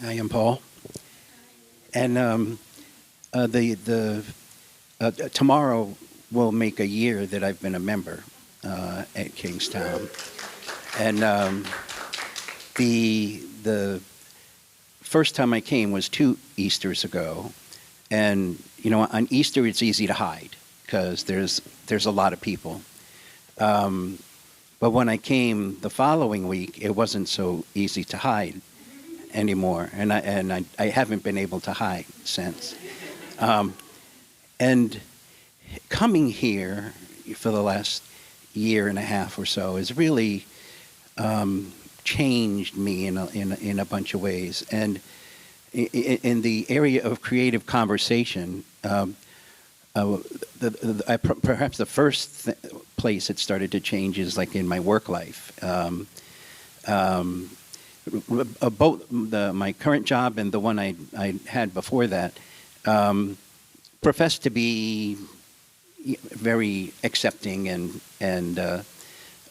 I am Paul, and the tomorrow will make a year that I've been a member at Kingstowne, and the first time I came was 2 Easters ago, and on Easter it's easy to hide because there's a lot of people. But when I came the following week, it wasn't so easy to hide anymore, and I haven't been able to hide since. And coming here for the last year and a half or so has really changed me in a bunch of ways. And in the area of creative conversation, perhaps the first place it started to change is like in my work life. Both my current job and the one I had before that professed to be very accepting and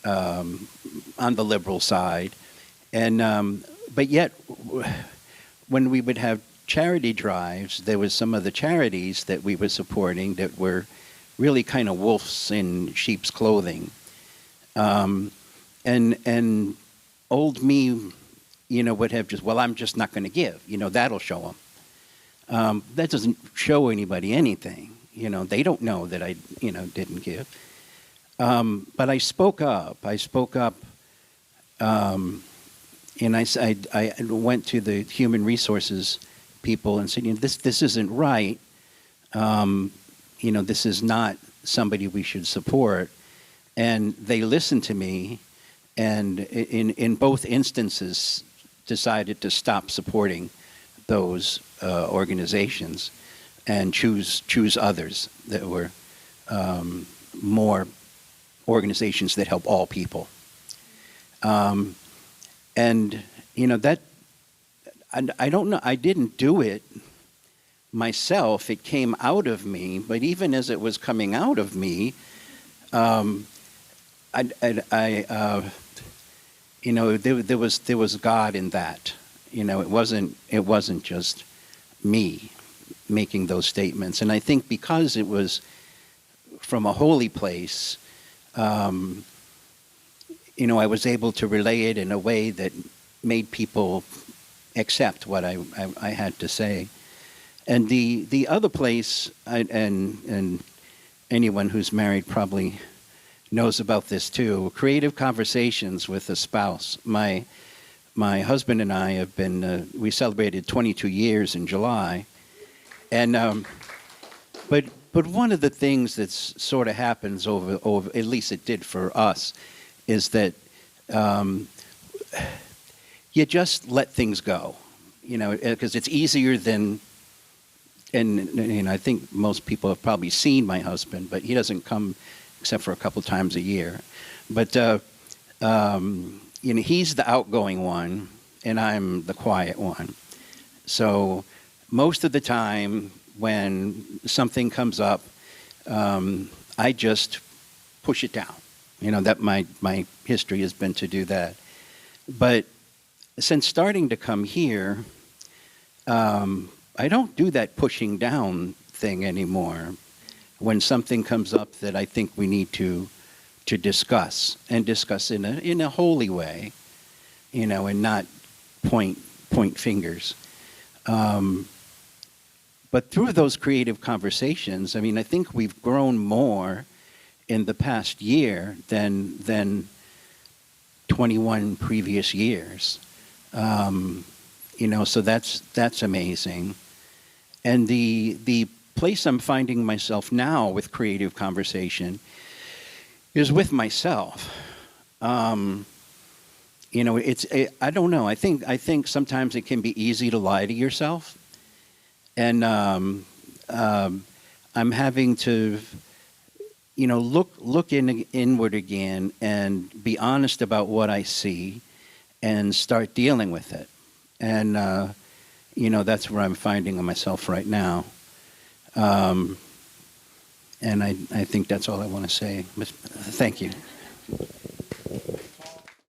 on the liberal side, and but yet when we would have charity drives, there was some of the charities that we were supporting that were really kind of wolves in sheep's clothing, and old me, would have just, well, I'm just not going to give. That'll show them. That doesn't show anybody anything. They don't know that I, didn't give. But I spoke up. And I went to the human resources people and said, this isn't right. This is not somebody we should support. And they listened to me, and in both instances decided to stop supporting those organizations and choose others that were more organizations that help all people. And that I don't know. I didn't do it myself. It came out of me. But even as it was coming out of me, there was God in that. It wasn't just me making those statements. And I think because it was from a holy place, I was able to relay it in a way that made people accept what I had to say. And the other place, and anyone who's married probably knows about this too, creative conversations with a spouse. My husband and I have been, we celebrated 22 years in July. And, but one of the things that's sort of happens over, at least it did for us, is that you just let things go, because it's easier than, and I think most people have probably seen my husband, but he doesn't come except for a couple times a year. But he's the outgoing one, and I'm the quiet one. So most of the time when something comes up, I just push it down. That my history has been to do that. But since starting to come here, I don't do that pushing down thing anymore. When something comes up that I think we need to discuss, and discuss in a holy way, and not point fingers. But through those creative conversations, I think we've grown more in the past year than 21 previous years. So that's amazing. And the place I'm finding myself now with creative conversation is with myself. I don't know. I think sometimes it can be easy to lie to yourself, and I'm having to, look inward again and be honest about what I see, and start dealing with it. And that's where I'm finding myself right now. And I think that's all I want to say. Thank you.